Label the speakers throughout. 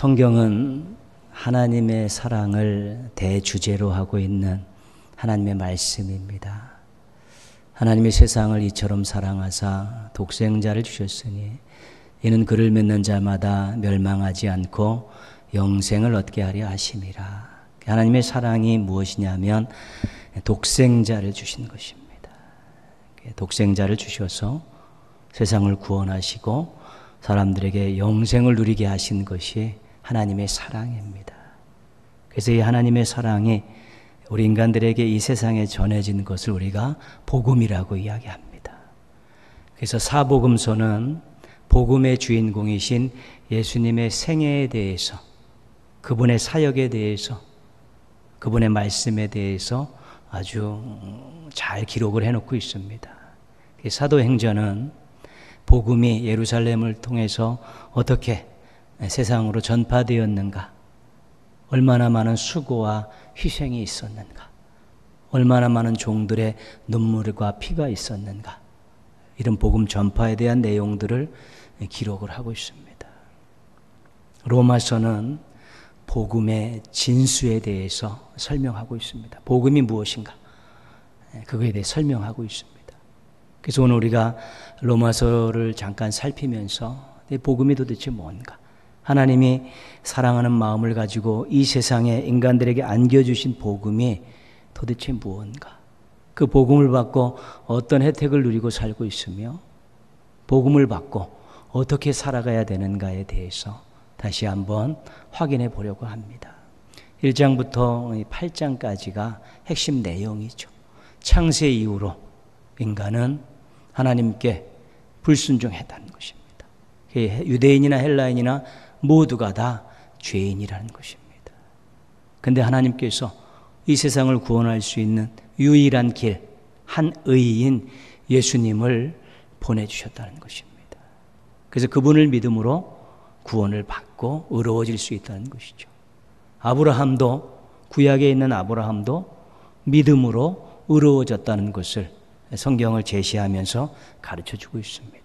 Speaker 1: 성경은 하나님의 사랑을 대주제로 하고 있는 하나님의 말씀입니다. 하나님이 세상을 이처럼 사랑하사 독생자를 주셨으니 이는 그를 믿는 자마다 멸망하지 않고 영생을 얻게 하려 하심이라. 하나님의 사랑이 무엇이냐면 독생자를 주신 것입니다. 독생자를 주셔서 세상을 구원하시고 사람들에게 영생을 누리게 하신 것이 하나님의 사랑입니다. 그래서 이 하나님의 사랑이 우리 인간들에게 이 세상에 전해진 것을 우리가 복음이라고 이야기합니다. 그래서 사복음서는 복음의 주인공이신 예수님의 생애에 대해서, 그분의 사역에 대해서, 그분의 말씀에 대해서 아주 잘 기록을 해놓고 있습니다. 사도행전은 복음이 예루살렘을 통해서 어떻게 세상으로 전파되었는가, 얼마나 많은 수고와 희생이 있었는가, 얼마나 많은 종들의 눈물과 피가 있었는가, 이런 복음 전파에 대한 내용들을 기록을 하고 있습니다. 로마서는 복음의 진수에 대해서 설명하고 있습니다. 복음이 무엇인가, 그거에 대해 설명하고 있습니다. 그래서 오늘 우리가 로마서를 잠깐 살피면서 복음이 도대체 뭔가, 하나님이 사랑하는 마음을 가지고 이 세상에 인간들에게 안겨주신 복음이 도대체 무언가, 그 복음을 받고 어떤 혜택을 누리고 살고 있으며 복음을 받고 어떻게 살아가야 되는가에 대해서 다시 한번 확인해 보려고 합니다. 1장부터 8장까지가 핵심 내용이죠. 창세 이후로 인간은 하나님께 불순종했다는 것입니다. 유대인이나 헬라인이나 모두가 다 죄인이라는 것입니다. 그런데 하나님께서 이 세상을 구원할 수 있는 유일한 길, 한 의인 예수님을 보내주셨다는 것입니다. 그래서 그분을 믿음으로 구원을 받고 의로워질 수 있다는 것이죠. 아브라함도, 구약에 있는 아브라함도 믿음으로 의로워졌다는 것을 성경을 제시하면서 가르쳐주고 있습니다.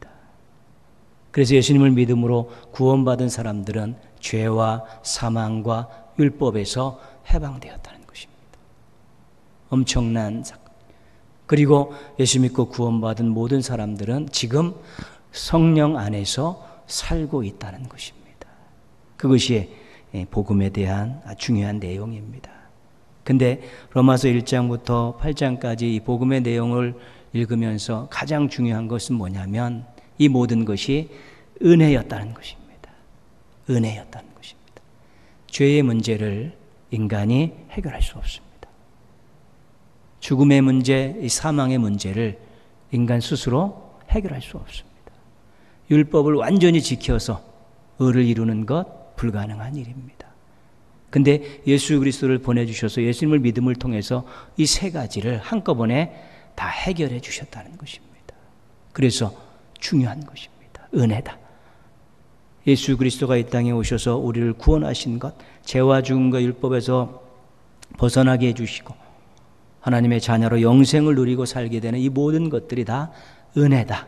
Speaker 1: 그래서 예수님을 믿음으로 구원받은 사람들은 죄와 사망과 율법에서 해방되었다는 것입니다. 엄청난 사건. 그리고 예수 믿고 구원받은 모든 사람들은 지금 성령 안에서 살고 있다는 것입니다. 그것이 복음에 대한 중요한 내용입니다. 근데 로마서 1장부터 8장까지 이 복음의 내용을 읽으면서 가장 중요한 것은 뭐냐면 이 모든 것이 은혜였다는 것입니다. 은혜였다는 것입니다. 죄의 문제를 인간이 해결할 수 없습니다. 죽음의 문제, 이 사망의 문제를 인간 스스로 해결할 수 없습니다. 율법을 완전히 지켜서 의를 이루는 것 불가능한 일입니다. 근데 예수 그리스도를 보내주셔서 예수님을 믿음을 통해서 이 세 가지를 한꺼번에 다 해결해 주셨다는 것입니다. 그래서 중요한 것입니다. 은혜다. 예수 그리스도가 이 땅에 오셔서 우리를 구원하신 것, 죄와 죽음과 율법에서 벗어나게 해주시고 하나님의 자녀로 영생을 누리고 살게 되는 이 모든 것들이 다 은혜다.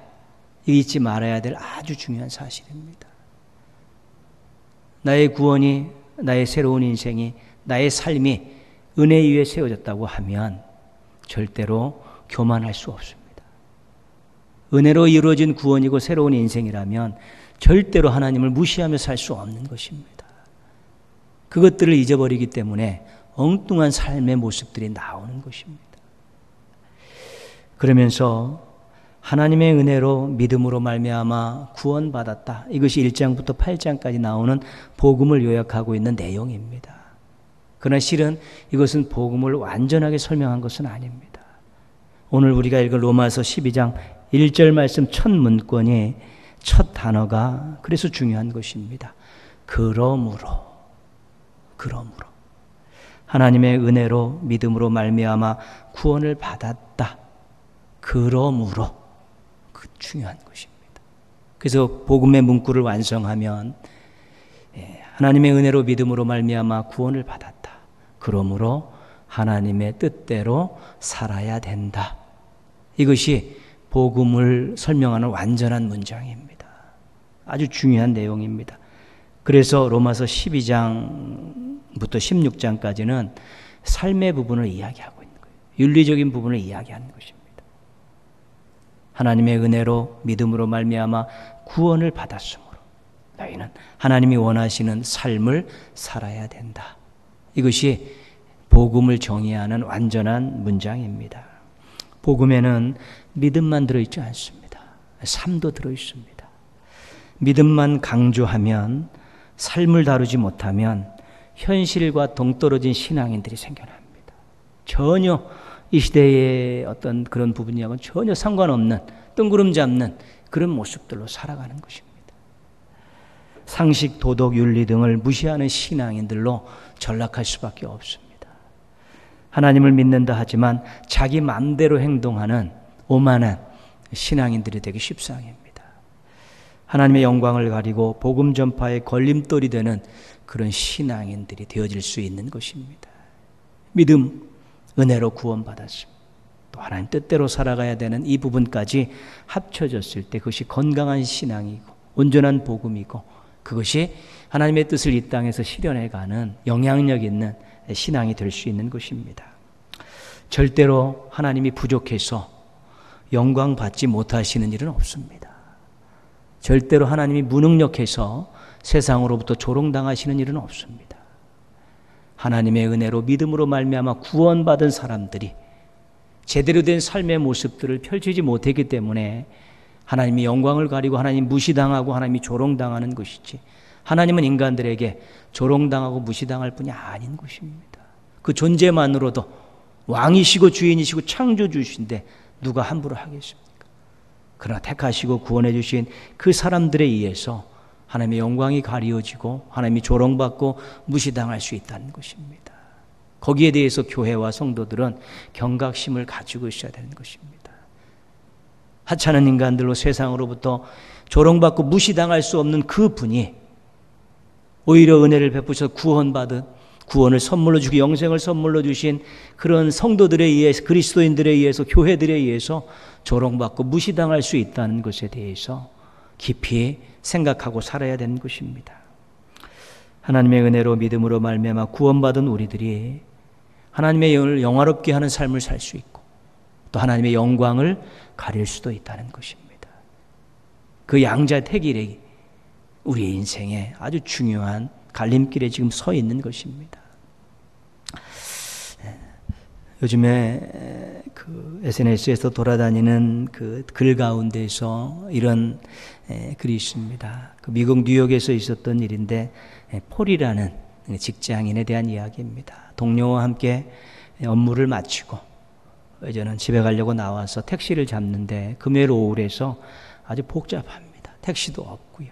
Speaker 1: 잊지 말아야 될 아주 중요한 사실입니다. 나의 구원이, 나의 새로운 인생이, 나의 삶이 은혜 위에 세워졌다고 하면 절대로 교만할 수 없습니다. 은혜로 이루어진 구원이고 새로운 인생이라면 절대로 하나님을 무시하며 살 수 없는 것입니다. 그것들을 잊어버리기 때문에 엉뚱한 삶의 모습들이 나오는 것입니다. 그러면서 하나님의 은혜로 믿음으로 말미암아 구원받았다. 이것이 1장부터 8장까지 나오는 복음을 요약하고 있는 내용입니다. 그러나 실은 이것은 복음을 완전하게 설명한 것은 아닙니다. 오늘 우리가 읽은 로마서 12장 1절 말씀 첫 문권이 첫 단어가 그래서 중요한 것입니다. 그러므로 하나님의 은혜로 믿음으로 말미암아 구원을 받았다. 그러므로 그 중요한 것입니다. 그래서 복음의 문구를 완성하면 하나님의 은혜로 믿음으로 말미암아 구원을 받았다. 그러므로 하나님의 뜻대로 살아야 된다. 이것이 복음을 설명하는 완전한 문장입니다. 아주 중요한 내용입니다. 그래서 로마서 12장부터 16장까지는 삶의 부분을 이야기하고 있는 거예요. 윤리적인 부분을 이야기하는 것입니다. 하나님의 은혜로 믿음으로 말미암아 구원을 받았으므로 너희는 하나님이 원하시는 삶을 살아야 된다. 이것이 복음을 정의하는 완전한 문장입니다. 복음에는 믿음만 들어있지 않습니다. 삶도 들어있습니다. 믿음만 강조하면 삶을 다루지 못하면 현실과 동떨어진 신앙인들이 생겨납니다. 전혀 이 시대의 어떤 그런 부분이하고는 전혀 상관없는 뜬구름 잡는 그런 모습들로 살아가는 것입니다. 상식, 도덕, 윤리 등을 무시하는 신앙인들로 전락할 수밖에 없습니다. 하나님을 믿는다 하지만 자기 마음대로 행동하는 오만한 신앙인들이 되기 십상입니다. 하나님의 영광을 가리고 복음 전파의 걸림돌이 되는 그런 신앙인들이 되어질 수 있는 것입니다. 믿음, 은혜로 구원받았습니다. 또 하나님 뜻대로 살아가야 되는 이 부분까지 합쳐졌을 때 그것이 건강한 신앙이고 온전한 복음이고 그것이 하나님의 뜻을 이 땅에서 실현해가는 영향력 있는 신앙이 될 수 있는 것입니다. 절대로 하나님이 부족해서 영광 받지 못하시는 일은 없습니다. 절대로 하나님이 무능력해서 세상으로부터 조롱당하시는 일은 없습니다. 하나님의 은혜로 믿음으로 말미암아 구원받은 사람들이 제대로 된 삶의 모습들을 펼치지 못했기 때문에 하나님이 영광을 가리고 하나님 무시당하고 하나님이 조롱당하는 것이지 하나님은 인간들에게 조롱당하고 무시당할 뿐이 아닌 것입니다. 그 존재만으로도 왕이시고 주인이시고 창조주신데 누가 함부로 하겠습니까? 그러나 택하시고 구원해 주신 그 사람들에 의해서 하나님의 영광이 가리워지고 하나님이 조롱받고 무시당할 수 있다는 것입니다. 거기에 대해서 교회와 성도들은 경각심을 가지고 있어야 되는 것입니다. 하찮은 인간들로 세상으로부터 조롱받고 무시당할 수 없는 그 분이 오히려 은혜를 베푸셔서 구원을 선물로 주기 영생을 선물로 주신 그런 성도들에 의해서 그리스도인들에 의해서 교회들에 의해서 조롱받고 무시당할 수 있다는 것에 대해서 깊이 생각하고 살아야 되는 것입니다. 하나님의 은혜로 믿음으로 말미암아 구원받은 우리들이 하나님의 영을 영화롭게 하는 삶을 살 수 있고 또 하나님의 영광을 가릴 수도 있다는 것입니다. 그 양자택일이 우리 인생에 아주 중요한 갈림길에 지금 서 있는 것입니다. 요즘에 그 SNS에서 돌아다니는 그 글 가운데서 이런 글이 있습니다. 그 미국 뉴욕에서 있었던 일인데 폴이라는 직장인에 대한 이야기입니다. 동료와 함께 업무를 마치고 저는 집에 가려고 나와서 택시를 잡는데 금요일 오후라서 아주 복잡합니다. 택시도 없고요.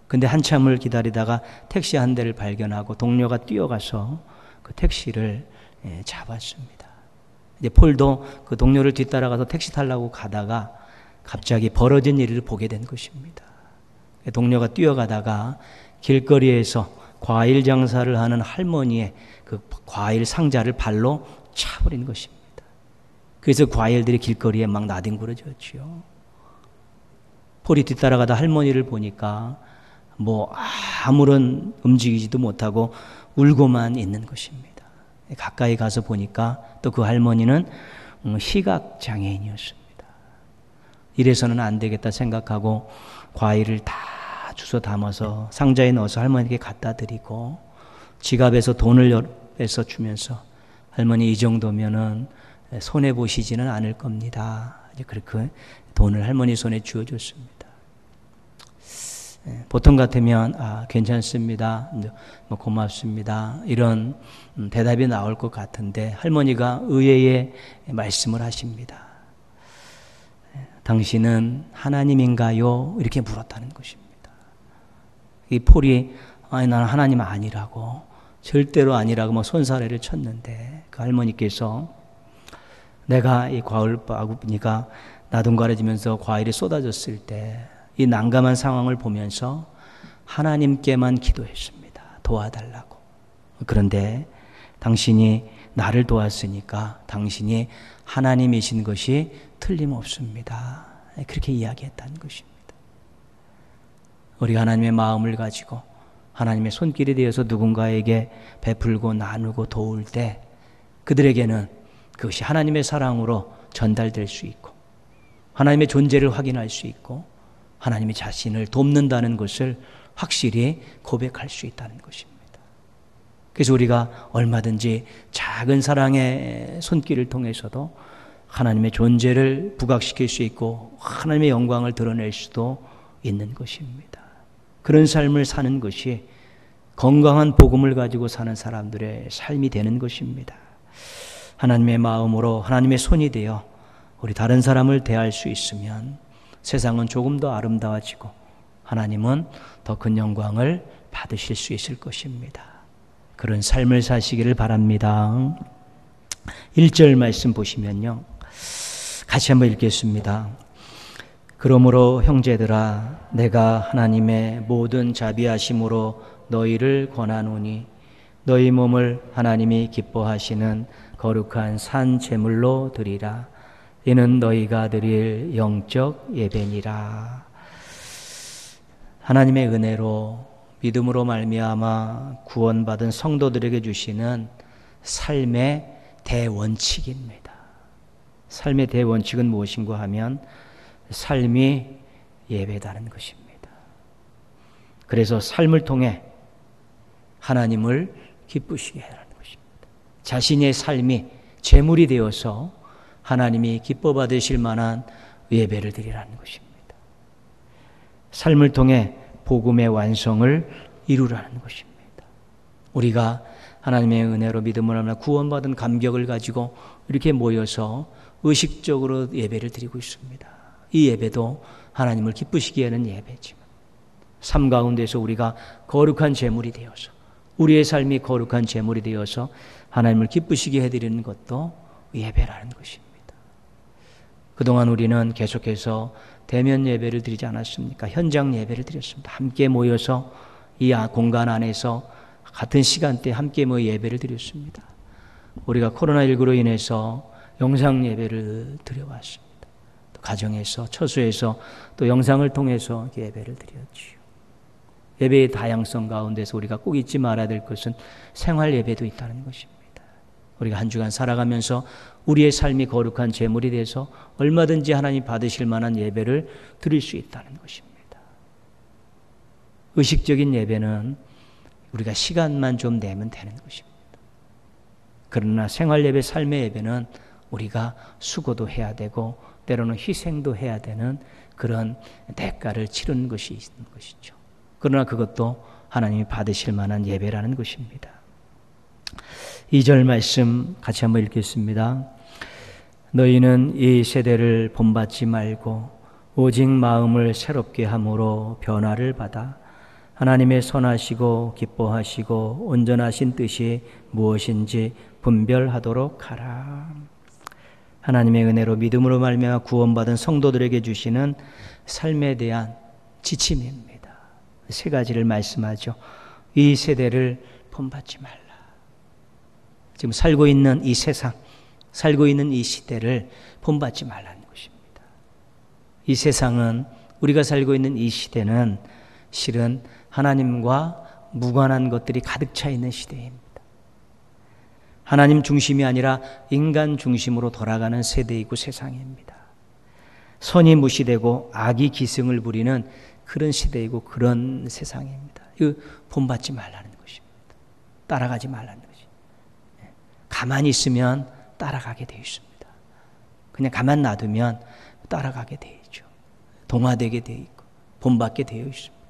Speaker 1: 근데 한참을 기다리다가 택시 한 대를 발견하고 동료가 뛰어가서 그 택시를 잡았습니다. 이제 폴도 그 동료를 뒤따라가서 택시 타려고 가다가 갑자기 벌어진 일을 보게 된 것입니다. 동료가 뛰어가다가 길거리에서 과일 장사를 하는 할머니의 그 과일 상자를 발로 차버린 것입니다. 그래서 과일들이 길거리에 막 나뒹굴어졌지요. 폴이 뒤따라가다 할머니를 보니까 뭐 아무런 움직이지도 못하고 울고만 있는 것입니다. 가까이 가서 보니까 또 그 할머니는 시각장애인이었습니다. 이래서는 안 되겠다 생각하고 과일을 다 주워 담아서 상자에 넣어서 할머니에게 갖다 드리고 지갑에서 돈을 빼서 주면서 할머니 이 정도면은 손해보시지는 않을 겁니다. 이제 그렇게 돈을 할머니 손에 쥐어줬습니다. 보통 같으면 괜찮습니다. 뭐 고맙습니다. 이런 대답이 나올 것 같은데 할머니가 의외의 말씀을 하십니다. 당신은 하나님인가요? 이렇게 물었다는 것입니다. 이 폴이 나는 하나님 아니라고 절대로 아니라고 막 손사래를 쳤는데 그 할머니께서 내가 이 과일바구니가 나둥가려지면서 과일이 쏟아졌을 때 이 난감한 상황을 보면서 하나님께만 기도했습니다. 도와달라고. 그런데 당신이 나를 도왔으니까 당신이 하나님이신 것이 틀림없습니다. 그렇게 이야기했다는 것입니다. 우리가 하나님의 마음을 가지고 하나님의 손길이 되어서 누군가에게 베풀고 나누고 도울 때 그들에게는 그것이 하나님의 사랑으로 전달될 수 있고 하나님의 존재를 확인할 수 있고 하나님이 자신을 돕는다는 것을 확실히 고백할 수 있다는 것입니다. 그래서 우리가 얼마든지 작은 사랑의 손길을 통해서도 하나님의 존재를 부각시킬 수 있고 하나님의 영광을 드러낼 수도 있는 것입니다. 그런 삶을 사는 것이 건강한 복음을 가지고 사는 사람들의 삶이 되는 것입니다. 하나님의 마음으로 하나님의 손이 되어 우리 다른 사람을 대할 수 있으면 세상은 조금 더 아름다워지고 하나님은 더 큰 영광을 받으실 수 있을 것입니다. 그런 삶을 사시기를 바랍니다. 1절 말씀 보시면요. 같이 한번 읽겠습니다. 그러므로 형제들아 내가 하나님의 모든 자비하심으로 너희를 권하노니 너희 몸을 하나님이 기뻐하시는 거룩한 산 제물로 드리라. 이는 너희가 드릴 영적 예배니라. 하나님의 은혜로 믿음으로 말미암아 구원받은 성도들에게 주시는 삶의 대원칙입니다. 삶의 대원칙은 무엇인가 하면 삶이 예배다는 것입니다. 그래서 삶을 통해 하나님을 기쁘시게 하라는 것입니다. 자신의 삶이 제물이 되어서 하나님이 기뻐 받으실 만한 예배를 드리라는 것입니다. 삶을 통해 복음의 완성을 이루라는 것입니다. 우리가 하나님의 은혜로 믿음을 하며 구원받은 감격을 가지고 이렇게 모여서 의식적으로 예배를 드리고 있습니다. 이 예배도 하나님을 기쁘시게 하는 예배지만 삶 가운데서 우리가 거룩한 제물이 되어서 우리의 삶이 거룩한 제물이 되어서 하나님을 기쁘시게 해드리는 것도 예배라는 것입니다. 그동안 우리는 계속해서 대면 예배를 드리지 않았습니까? 현장 예배를 드렸습니다. 함께 모여서 이 공간 안에서 같은 시간대에 함께 모여 예배를 드렸습니다. 우리가 코로나19로 인해서 영상 예배를 드려왔습니다. 또 가정에서, 처소에서 또 영상을 통해서 예배를 드렸지요. 예배의 다양성 가운데서 우리가 꼭 잊지 말아야 될 것은 생활 예배도 있다는 것입니다. 우리가 한 주간 살아가면서 우리의 삶이 거룩한 제물이 돼서 얼마든지 하나님 받으실 만한 예배를 드릴 수 있다는 것입니다. 의식적인 예배는 우리가 시간만 좀 내면 되는 것입니다. 그러나 생활 예배, 삶의 예배는 우리가 수고도 해야 되고 때로는 희생도 해야 되는 그런 대가를 치르는 것이 있는 것이죠. 그러나 그것도 하나님이 받으실 만한 예배라는 것입니다. 2절 말씀 같이 한번 읽겠습니다. 너희는 이 세대를 본받지 말고 오직 마음을 새롭게 함으로 변화를 받아 하나님의 선하시고 기뻐하시고 온전하신 뜻이 무엇인지 분별하도록 하라. 하나님의 은혜로 믿음으로 말미암아 구원받은 성도들에게 주시는 삶에 대한 지침입니다. 세 가지를 말씀하죠. 이 세대를 본받지 말라. 지금 살고 있는 이 세상, 살고 있는 이 시대를 본받지 말라는 것입니다. 이 세상은, 우리가 살고 있는 이 시대는 실은 하나님과 무관한 것들이 가득 차 있는 시대입니다. 하나님 중심이 아니라 인간 중심으로 돌아가는 세대이고 세상입니다. 선이 무시되고 악이 기승을 부리는 그런 시대이고 그런 세상입니다. 이거 본받지 말라는 것입니다. 따라가지 말라는 것입니다. 가만히 있으면 따라가게 되어 있습니다. 그냥 가만 놔두면 따라가게 되어 있죠. 동화되게 되어 있고 본받게 되어 있습니다.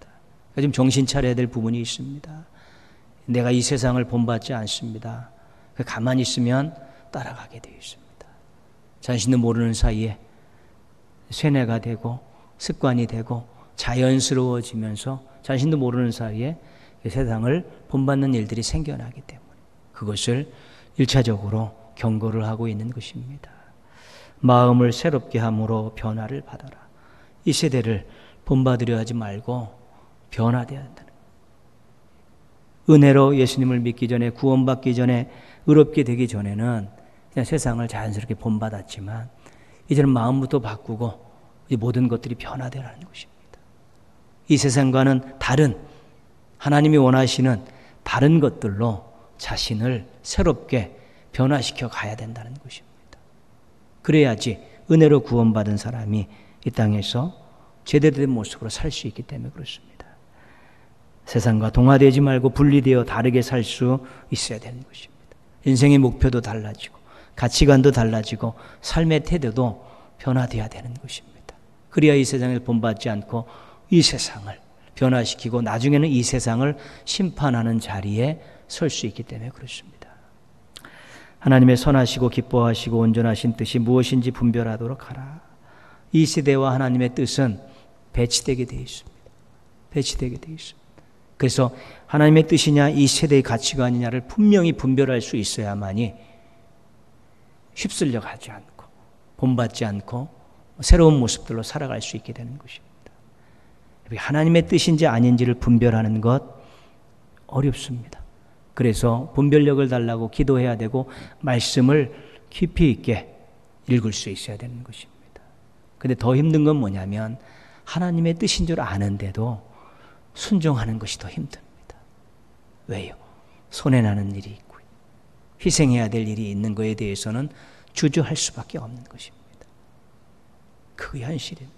Speaker 1: 좀 정신 차려야 될 부분이 있습니다. 내가 이 세상을 본받지 않습니다. 가만히 있으면 따라가게 되어 있습니다. 자신도 모르는 사이에 쇠뇌가 되고 습관이 되고 자연스러워지면서 자신도 모르는 사이에 세상을 본받는 일들이 생겨나기 때문에 그것을 1차적으로 경고를 하고 있는 것입니다. 마음을 새롭게 함으로 변화를 받아라. 이 세대를 본받으려 하지 말고 변화되어야 한다는 거예요. 은혜로 예수님을 믿기 전에, 구원받기 전에, 의롭게 되기 전에는 그냥 세상을 자연스럽게 본받았지만 이제는 마음부터 바꾸고 이 모든 것들이 변화되라는 것입니다. 이 세상과는 다른 하나님이 원하시는 다른 것들로 자신을 새롭게 변화시켜 가야 된다는 것입니다. 그래야지 은혜로 구원받은 사람이 이 땅에서 제대로 된 모습으로 살 수 있기 때문에 그렇습니다. 세상과 동화되지 말고 분리되어 다르게 살 수 있어야 되는 것입니다. 인생의 목표도 달라지고 가치관도 달라지고 삶의 태도도 변화되어야 되는 것입니다. 그래야 이 세상을 본받지 않고 이 세상을 변화시키고 나중에는 이 세상을 심판하는 자리에 설 수 있기 때문에 그렇습니다. 하나님의 선하시고 기뻐하시고 온전하신 뜻이 무엇인지 분별하도록 하라. 이 시대와 하나님의 뜻은 배치되게 되어 있습니다. 배치되게 되어 있습니다. 그래서 하나님의 뜻이냐 이 세대의 가치관이냐를 분명히 분별할 수 있어야만이 휩쓸려 가지 않고 본받지 않고 새로운 모습들로 살아갈 수 있게 되는 것입니다. 하나님의 뜻인지 아닌지를 분별하는 것 어렵습니다. 그래서 분별력을 달라고 기도해야 되고 말씀을 깊이 있게 읽을 수 있어야 되는 것입니다. 근데 더 힘든 건 뭐냐면 하나님의 뜻인 줄 아는데도 순종하는 것이 더 힘듭니다. 왜요? 손해나는 일이 있고 희생해야 될 일이 있는 것에 대해서는 주저할 수밖에 없는 것입니다. 그게 현실입니다.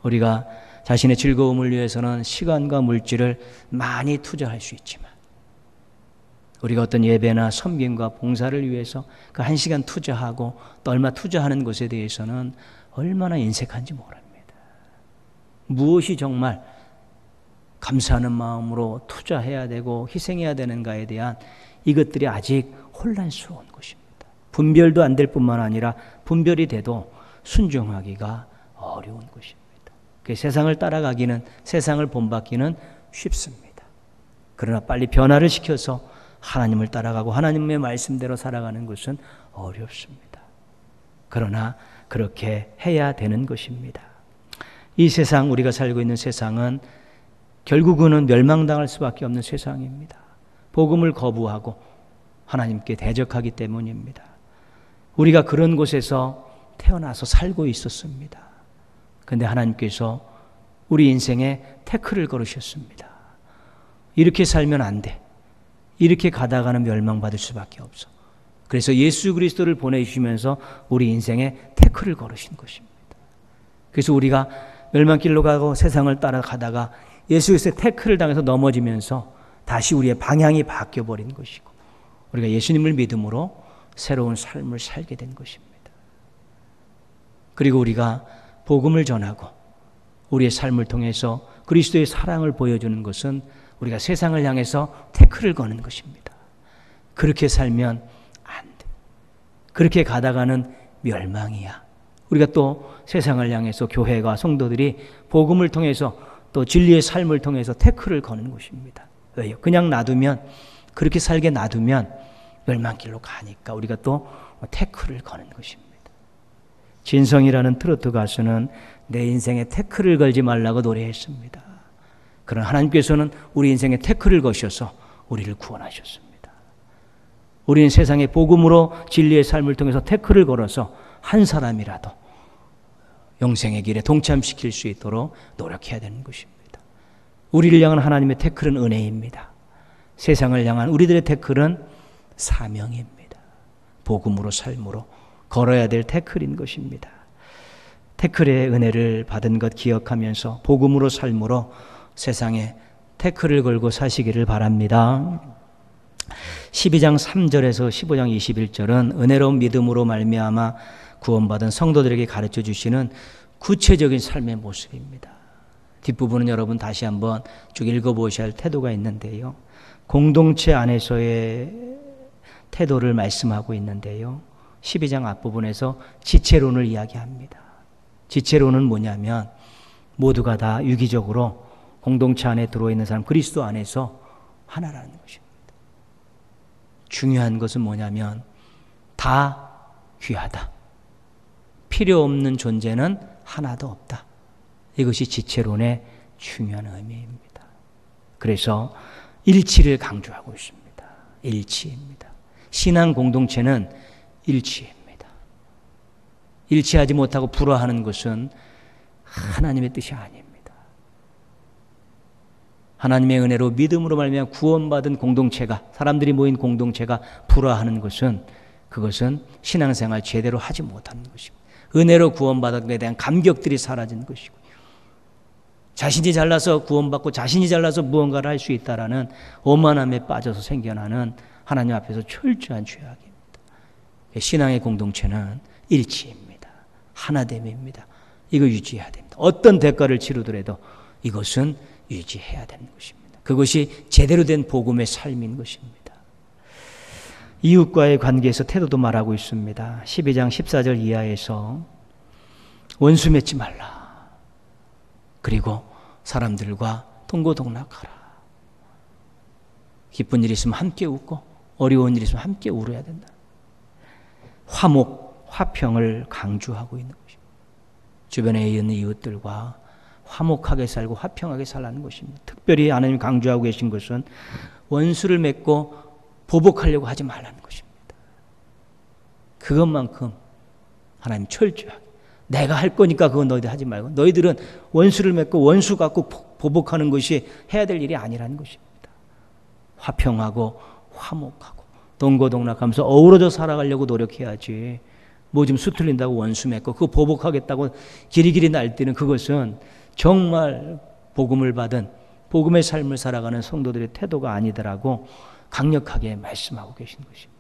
Speaker 1: 우리가 자신의 즐거움을 위해서는 시간과 물질을 많이 투자할 수 있지만 우리가 어떤 예배나 섬김과 봉사를 위해서 그 한 시간 투자하고 또 얼마 투자하는 것에 대해서는 얼마나 인색한지 모릅니다. 무엇이 정말 감사하는 마음으로 투자해야 되고 희생해야 되는가에 대한 이것들이 아직 혼란스러운 것입니다. 분별도 안 될 뿐만 아니라 분별이 돼도 순종하기가 어려운 것입니다. 세상을 따라가기는 세상을 본받기는 쉽습니다. 그러나 빨리 변화를 시켜서 하나님을 따라가고 하나님의 말씀대로 살아가는 것은 어렵습니다. 그러나 그렇게 해야 되는 것입니다. 이 세상 우리가 살고 있는 세상은 결국은 멸망당할 수밖에 없는 세상입니다. 복음을 거부하고 하나님께 대적하기 때문입니다. 우리가 그런 곳에서 태어나서 살고 있었습니다. 그런데 하나님께서 우리 인생에 태클을 걸으셨습니다. 이렇게 살면 안 돼. 이렇게 가다가는 멸망받을 수밖에 없어. 그래서 예수 그리스도를 보내주시면서 우리 인생에 태클을 걸으신 것입니다. 그래서 우리가 멸망길로 가고 세상을 따라가다가 예수 그리스도의 태클을 당해서 넘어지면서 다시 우리의 방향이 바뀌어버린 것이고 우리가 예수님을 믿음으로 새로운 삶을 살게 된 것입니다. 그리고 우리가 복음을 전하고 우리의 삶을 통해서 그리스도의 사랑을 보여주는 것은 우리가 세상을 향해서 태클을 거는 것입니다. 그렇게 살면 안 돼. 그렇게 가다가는 멸망이야. 우리가 또 세상을 향해서 교회가 성도들이 복음을 통해서 또 진리의 삶을 통해서 태클을 거는 것입니다. 왜요? 그냥 놔두면 그렇게 살게 놔두면 멸망길로 가니까 우리가 또 태클을 거는 것입니다. 진성이라는 트로트 가수는 내 인생에 태클을 걸지 말라고 노래했습니다. 그러나 하나님께서는 우리 인생에 태클을 거셔서 우리를 구원하셨습니다. 우리는 세상의 복음으로 진리의 삶을 통해서 태클을 걸어서 한 사람이라도 영생의 길에 동참시킬 수 있도록 노력해야 되는 것입니다. 우리를 향한 하나님의 태클은 은혜입니다. 세상을 향한 우리들의 태클은 사명입니다. 복음으로 삶으로 걸어야 될 태클인 것입니다. 태클의 은혜를 받은 것 기억하면서 복음으로 삶으로 세상에 태클을 걸고 사시기를 바랍니다. 12장 3절에서 15장 21절은 은혜로운 믿음으로 말미암아 구원받은 성도들에게 가르쳐 주시는 구체적인 삶의 모습입니다. 뒷부분은 여러분 다시 한번 쭉 읽어보셔야 할 태도가 있는데요. 공동체 안에서의 태도를 말씀하고 있는데요. 12장 앞부분에서 지체론을 이야기합니다. 지체론은 뭐냐면 모두가 다 유기적으로 공동체 안에 들어있는 사람 그리스도 안에서 하나라는 것입니다. 중요한 것은 뭐냐면 다 귀하다. 필요 없는 존재는 하나도 없다. 이것이 지체론의 중요한 의미입니다. 그래서 일치를 강조하고 있습니다. 일치입니다. 신앙 공동체는 일치입니다. 일치하지 못하고 불화하는 것은 하나님의 뜻이 아닙니다. 하나님의 은혜로 믿음으로 말미암아 구원받은 공동체가, 사람들이 모인 공동체가 불화하는 것은, 그것은 신앙생활 제대로 하지 못하는 것이고, 은혜로 구원받은 것에 대한 감격들이 사라진 것이고, 자신이 잘나서 구원받고 자신이 잘나서 무언가를 할 수 있다라는 오만함에 빠져서 생겨나는 하나님 앞에서 철저한 죄악입니다. 신앙의 공동체는 일치입니다. 하나됨입니다. 이거 유지해야 됩니다. 어떤 대가를 치르더라도 이것은 유지해야 되는 것입니다. 그것이 제대로 된 복음의 삶인 것입니다. 이웃과의 관계에서 태도도 말하고 있습니다. 12장 14절 이하에서 원수 맺지 말라. 그리고 사람들과 동고동락하라. 기쁜 일 있으면 함께 웃고 어려운 일 있으면 함께 울어야 된다. 화목, 화평을 강조하고 있는 것입니다. 주변에 있는 이웃들과 화목하게 살고 화평하게 살라는 것입니다. 특별히 하나님 강조하고 계신 것은 원수를 맺고 보복하려고 하지 말라는 것입니다. 그것만큼 하나님 철저하게, 내가 할 거니까 그건 너희들 하지 말고, 너희들은 원수를 맺고 원수 갖고 보복하는 것이 해야 될 일이 아니라는 것입니다. 화평하고 화목하고 동고동락하면서 어우러져 살아가려고 노력해야지, 뭐 좀 수틀린다고 원수 맺고 그거 보복하겠다고 길이길이 날뛰는, 그것은 정말 복음을 받은 복음의 삶을 살아가는 성도들의 태도가 아니더라고 강력하게 말씀하고 계신 것입니다.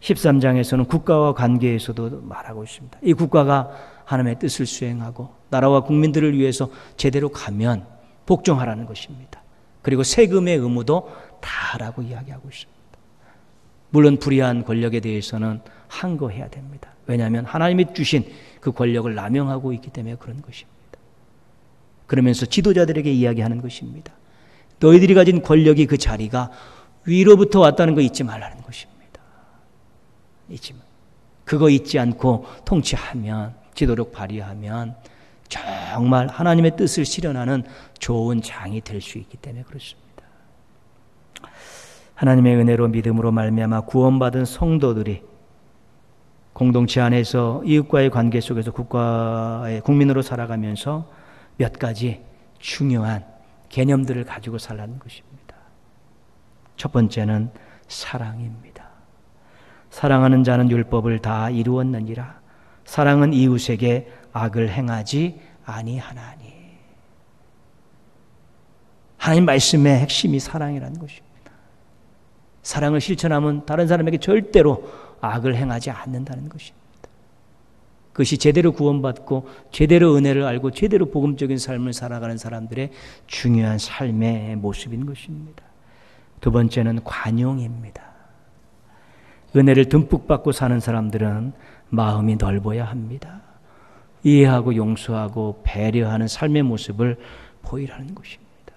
Speaker 1: 13장에서는 국가와 관계에서도 말하고 있습니다. 이 국가가 하나님의 뜻을 수행하고 나라와 국민들을 위해서 제대로 가면 복종하라는 것입니다. 그리고 세금의 의무도 다라고 이야기하고 있습니다. 물론 불의한 권력에 대해서는 항거해야 됩니다. 왜냐하면 하나님이 주신 그 권력을 남용하고 있기 때문에 그런 것입니다. 그러면서 지도자들에게 이야기하는 것입니다. 너희들이 가진 권력이, 그 자리가 위로부터 왔다는 거 잊지 말라는 것입니다. 그거 잊지 않고 통치하면, 지도력 발휘하면 정말 하나님의 뜻을 실현하는 좋은 장이 될 수 있기 때문에 그렇습니다. 하나님의 은혜로 믿음으로 말미암아 구원받은 성도들이 공동체 안에서 이웃과의 관계 속에서 국가의 국민으로 살아가면서 몇 가지 중요한 개념들을 가지고 살라는 것입니다. 첫 번째는 사랑입니다. 사랑하는 자는 율법을 다 이루었느니라. 사랑은 이웃에게 악을 행하지 아니하나니. 하나님 말씀의 핵심이 사랑이라는 것입니다. 사랑을 실천하면 다른 사람에게 절대로 악을 행하지 않는다는 것입니다. 그것이 제대로 구원받고 제대로 은혜를 알고 제대로 복음적인 삶을 살아가는 사람들의 중요한 삶의 모습인 것입니다. 두 번째는 관용입니다. 은혜를 듬뿍 받고 사는 사람들은 마음이 넓어야 합니다. 이해하고 용서하고 배려하는 삶의 모습을 보이라는 것입니다.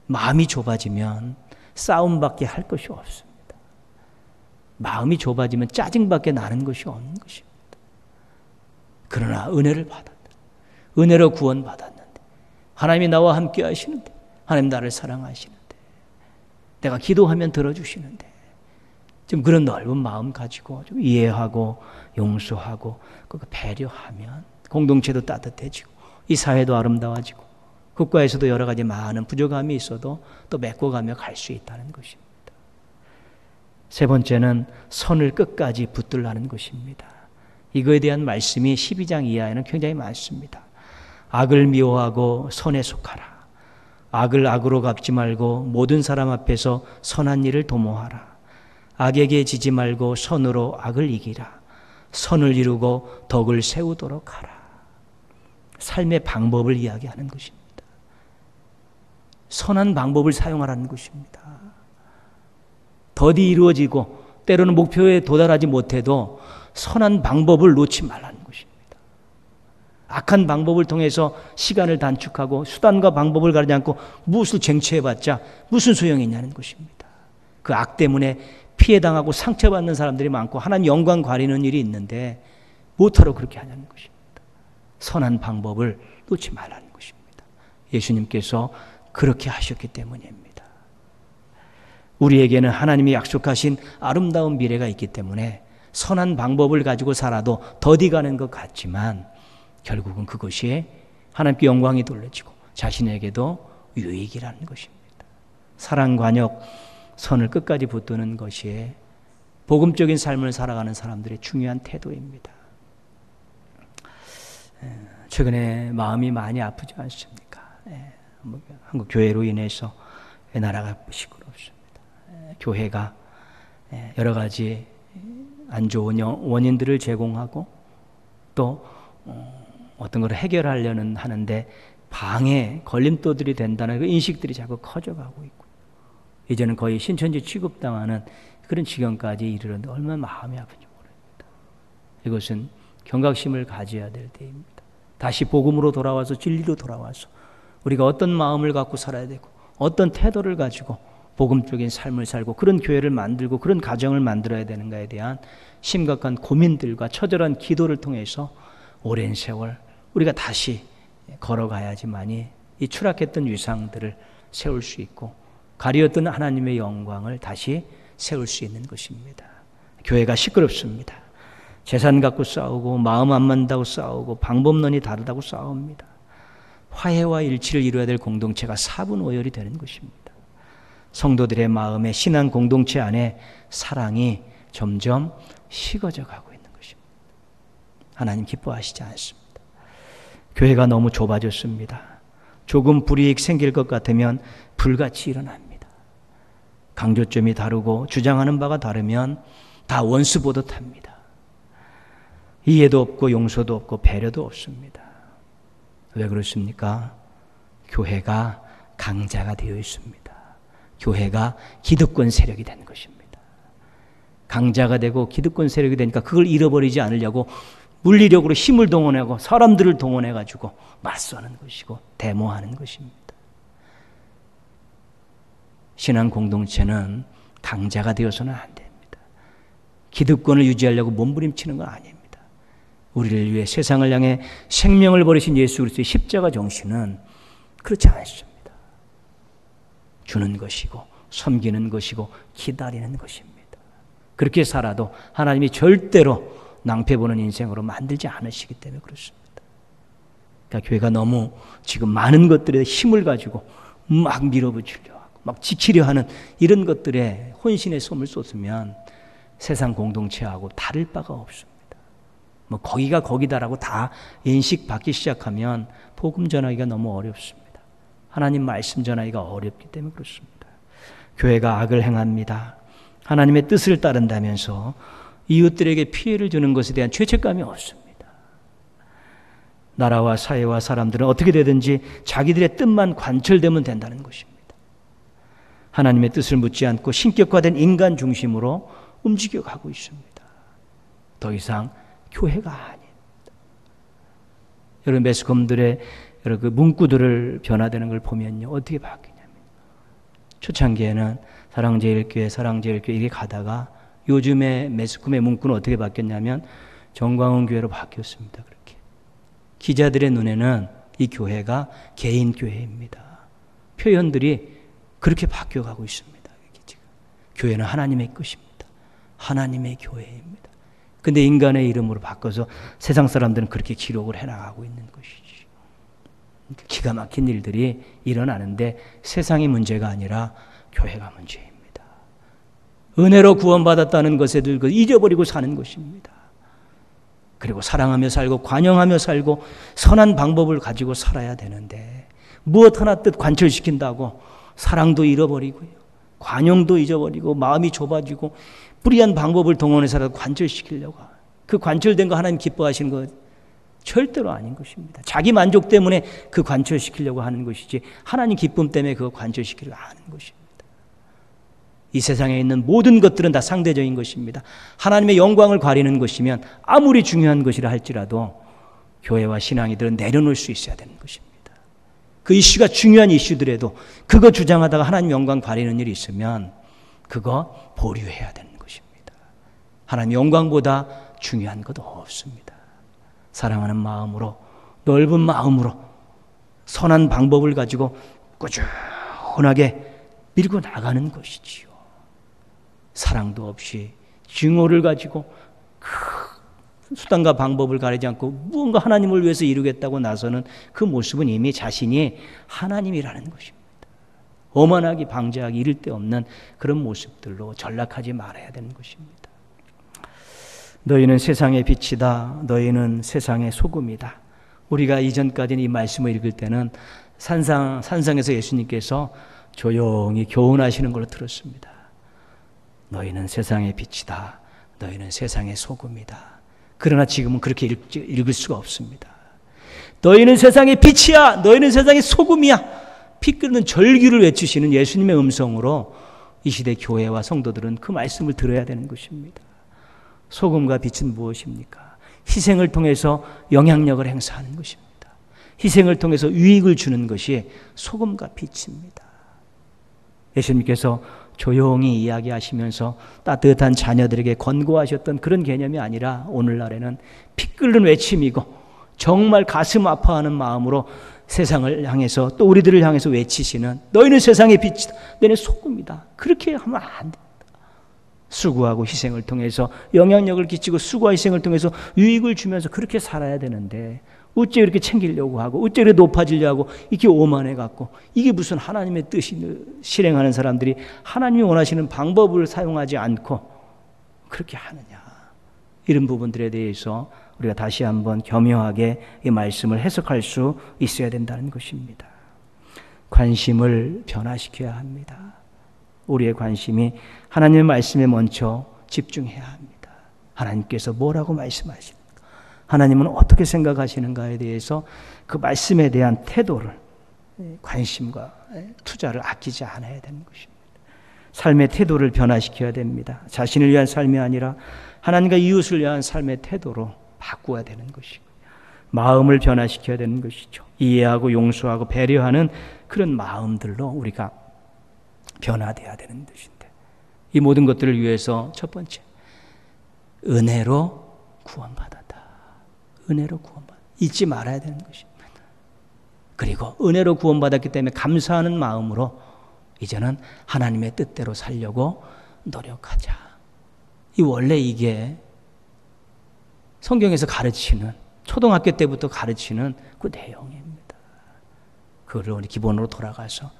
Speaker 1: 마음이 좁아지면 싸움밖에 할 것이 없습니다. 마음이 좁아지면 짜증밖에 나는 것이 없는 것입니다. 그러나 은혜를 받았다. 은혜로 구원받았는데, 하나님이 나와 함께 하시는데, 하나님 나를 사랑하시는데, 내가 기도하면 들어주시는데, 좀 그런 넓은 마음 가지고 좀 이해하고 용서하고 배려하면 공동체도 따뜻해지고 이 사회도 아름다워지고 국가에서도 여러 가지 많은 부족함이 있어도 또 메꿔가며 갈 수 있다는 것입니다. 세 번째는 선을 끝까지 붙들라는 것입니다. 이거에 대한 말씀이 12장 이하에는 굉장히 많습니다. 악을 미워하고 선에 속하라. 악을 악으로 갚지 말고 모든 사람 앞에서 선한 일을 도모하라. 악에게 지지 말고 선으로 악을 이기라. 선을 이루고 덕을 세우도록 하라. 삶의 방법을 이야기하는 것입니다. 선한 방법을 사용하라는 것입니다. 덕이 이루어지고 때로는 목표에 도달하지 못해도 선한 방법을 놓지 말라는 것입니다. 악한 방법을 통해서 시간을 단축하고 수단과 방법을 가리지 않고 무엇을 쟁취해봤자 무슨 소용이 있냐는 것입니다. 그 악 때문에 피해당하고 상처받는 사람들이 많고 하나님 영광 가리는 일이 있는데 못하러 그렇게 하냐는 것입니다. 선한 방법을 놓지 말라는 것입니다. 예수님께서 그렇게 하셨기 때문입니다. 우리에게는 하나님이 약속하신 아름다운 미래가 있기 때문에 선한 방법을 가지고 살아도 더디가는 것 같지만 결국은 그것이 하나님께 영광이 돌려지고 자신에게도 유익이라는 것입니다. 사랑, 관역, 선을 끝까지 붙드는 것이 복음적인 삶을 살아가는 사람들의 중요한 태도입니다. 최근에 마음이 많이 아프지 않습니까? 한국 교회로 인해서 나라가 시끄럽습니다. 교회가 여러 가지 안 좋은 원인들을 제공하고 또 어떤 걸 해결하려는 하는데 방해, 걸림돌들이 된다는 그 인식들이 자꾸 커져가고 있고, 이제는 거의 신천지 취급당하는 그런 지경까지 이르렀는데 얼마나 마음이 아픈지 모릅니다. 이것은 경각심을 가져야 될 때입니다. 다시 복음으로 돌아와서 진리로 돌아와서 우리가 어떤 마음을 갖고 살아야 되고 어떤 태도를 가지고 복음적인 삶을 살고 그런 교회를 만들고 그런 가정을 만들어야 되는가에 대한 심각한 고민들과 처절한 기도를 통해서 오랜 세월 우리가 다시 걸어가야지만이 이 추락했던 위상들을 세울 수 있고 가리었던 하나님의 영광을 다시 세울 수 있는 것입니다. 교회가 시끄럽습니다. 재산 갖고 싸우고 마음 안 맞는다고 싸우고 방법론이 다르다고 싸웁니다. 화해와 일치를 이루어야 될 공동체가 사분오열이 되는 것입니다. 성도들의 마음에 신앙 공동체 안에 사랑이 점점 식어져 가고 있는 것입니다. 하나님 기뻐하시지 않습니다. 교회가 너무 좁아졌습니다. 조금 불이익 생길 것 같으면 불같이 일어납니다. 강조점이 다르고 주장하는 바가 다르면 다 원수 보듯 합니다. 이해도 없고 용서도 없고 배려도 없습니다. 왜 그렇습니까? 교회가 강자가 되어 있습니다. 교회가 기득권 세력이 된 것입니다. 강자가 되고 기득권 세력이 되니까 그걸 잃어버리지 않으려고 물리력으로 힘을 동원하고 사람들을 동원해가지고 맞서는 것이고 데모하는 것입니다. 신앙 공동체는 강자가 되어서는 안 됩니다. 기득권을 유지하려고 몸부림치는 건 아닙니다. 우리를 위해 세상을 향해 생명을 버리신 예수 그리스도의 십자가 정신은 그렇지 않습니다. 주는 것이고 섬기는 것이고 기다리는 것입니다. 그렇게 살아도 하나님이 절대로 낭패보는 인생으로 만들지 않으시기 때문에 그렇습니다. 그러니까 교회가 너무 지금 많은 것들에 힘을 가지고 막 밀어붙이려 하고 막 지키려 하는 이런 것들에 혼신의 솜을 쏟으면 세상 공동체하고 다를 바가 없습니다. 뭐 거기가 거기다라고 다 인식받기 시작하면 복음 전하기가 너무 어렵습니다. 하나님 말씀 전하기가 어렵기 때문에 그렇습니다. 교회가 악을 행합니다. 하나님의 뜻을 따른다면서 이웃들에게 피해를 주는 것에 대한 죄책감이 없습니다. 나라와 사회와 사람들은 어떻게 되든지 자기들의 뜻만 관철되면 된다는 것입니다. 하나님의 뜻을 묻지 않고 신격화된 인간 중심으로 움직여가고 있습니다. 더 이상 교회가 아닙니다. 여러분 매스컴들의 여러 그 문구들을 변화되는 걸 보면요 어떻게 바뀌냐면 초창기에는 사랑제일교회 이렇게 가다가 요즘에 매스컴의 문구는 어떻게 바뀌었냐면 정광훈 교회로 바뀌었습니다. 그렇게 기자들의 눈에는 이 교회가 개인 교회입니다. 표현들이 그렇게 바뀌어가고 있습니다. 지금 교회는 하나님의 것입니다. 하나님의 교회입니다. 근데 인간의 이름으로 바꿔서 세상 사람들은 그렇게 기록을 해나가고 있는 것이지. 기가 막힌 일들이 일어나는데 세상이 문제가 아니라 교회가 문제입니다. 은혜로 구원받았다는 것에 들고 잊어버리고 사는 것입니다. 그리고 사랑하며 살고 관용하며 살고 선한 방법을 가지고 살아야 되는데 무엇 하나 뜻 관철시킨다고 사랑도 잃어버리고요. 관용도 잊어버리고 마음이 좁아지고 불의한 방법을 동원해서라도 관철시키려고 그 관철된 거 하나님 기뻐하시는 거 절대로 아닌 것입니다. 자기 만족 때문에 그 관철시키려고 하는 것이지 하나님 기쁨 때문에 그거 관철시키려고 하는 것입니다. 이 세상에 있는 모든 것들은 다 상대적인 것입니다. 하나님의 영광을 가리는 것이면 아무리 중요한 것이라 할지라도 교회와 신앙이들은 내려놓을 수 있어야 되는 것입니다. 그 이슈가 중요한 이슈들에도 그거 주장하다가 하나님 영광 가리는 일이 있으면 그거 보류해야 되는 것입니다. 하나님 영광보다 중요한 것 없습니다. 사랑하는 마음으로 넓은 마음으로 선한 방법을 가지고 꾸준하게 밀고 나가는 것이지요. 사랑도 없이 증오를 가지고 수단과 방법을 가리지 않고 무언가 하나님을 위해서 이루겠다고 나서는 그 모습은 이미 자신이 하나님이라는 것입니다. 오만하기 방자하기 이를 데 없는 그런 모습들로 전락하지 말아야 되는 것입니다. 너희는 세상의 빛이다. 너희는 세상의 소금이다. 우리가 이전까지는 이 말씀을 읽을 때는 산상에서 예수님께서 조용히 교훈하시는 걸로 들었습니다. 너희는 세상의 빛이다. 너희는 세상의 소금이다. 그러나 지금은 그렇게 읽을 수가 없습니다. 너희는 세상의 빛이야. 너희는 세상의 소금이야. 피 끓는 절규를 외치시는 예수님의 음성으로 이 시대 교회와 성도들은 그 말씀을 들어야 되는 것입니다. 소금과 빛은 무엇입니까? 희생을 통해서 영향력을 행사하는 것입니다. 희생을 통해서 유익을 주는 것이 소금과 빛입니다. 예수님께서 조용히 이야기하시면서 따뜻한 자녀들에게 권고하셨던 그런 개념이 아니라 오늘날에는 피 끓는 외침이고 정말 가슴 아파하는 마음으로 세상을 향해서 또 우리들을 향해서 외치시는 너희는 세상의 빛이다. 너희는 소금이다. 그렇게 하면 안 됩니다. 수고하고 희생을 통해서 영향력을 끼치고 수고와 희생을 통해서 유익을 주면서 그렇게 살아야 되는데 어째 이렇게 챙기려고 하고 어째 이렇게 높아지려고 하고 이렇게 오만해 갖고 이게 무슨 하나님의 뜻이 실행하는 사람들이 하나님이 원하시는 방법을 사용하지 않고 그렇게 하느냐. 이런 부분들에 대해서 우리가 다시 한번 겸허하게 이 말씀을 해석할 수 있어야 된다는 것입니다. 관심을 변화시켜야 합니다. 우리의 관심이 하나님의 말씀에 먼저 집중해야 합니다. 하나님께서 뭐라고 말씀하십니까? 하나님은 어떻게 생각하시는가에 대해서 그 말씀에 대한 태도를 관심과 투자를 아끼지 않아야 되는 것입니다. 삶의 태도를 변화시켜야 됩니다. 자신을 위한 삶이 아니라 하나님과 이웃을 위한 삶의 태도로 바꾸어야 되는 것이고 마음을 변화시켜야 되는 것이죠. 이해하고 용서하고 배려하는 그런 마음들로 우리가 변화되어야 되는 것인데 이 모든 것들을 위해서 첫 번째 은혜로 구원받았다. 은혜로 구원받았다. 잊지 말아야 되는 것입니다. 그리고 은혜로 구원받았기 때문에 감사하는 마음으로 이제는 하나님의 뜻대로 살려고 노력하자. 원래 이게 성경에서 가르치는 초등학교 때부터 가르치는 그 내용입니다. 그걸 우리 기본으로 돌아가서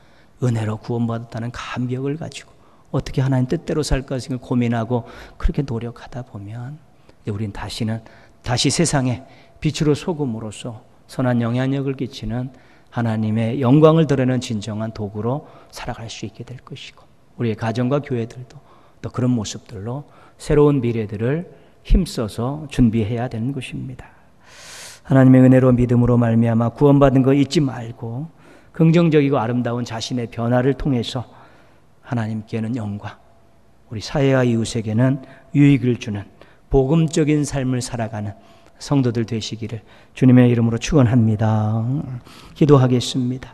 Speaker 1: 은혜로 구원받았다는 감격을 가지고 어떻게 하나님 뜻대로 살 것을 고민하고 그렇게 노력하다 보면 우린 다시 세상에 빛으로 소금으로서 선한 영향력을 끼치는 하나님의 영광을 드러내는 진정한 도구로 살아갈 수 있게 될 것이고 우리의 가정과 교회들도 또 그런 모습들로 새로운 미래들을 힘써서 준비해야 되는 것입니다. 하나님의 은혜로 믿음으로 말미암아 구원받은 거 잊지 말고 긍정적이고 아름다운 자신의 변화를 통해서 하나님께는 영광, 우리 사회와 이웃에게는 유익을 주는 복음적인 삶을 살아가는 성도들 되시기를 주님의 이름으로 축원합니다. 기도하겠습니다.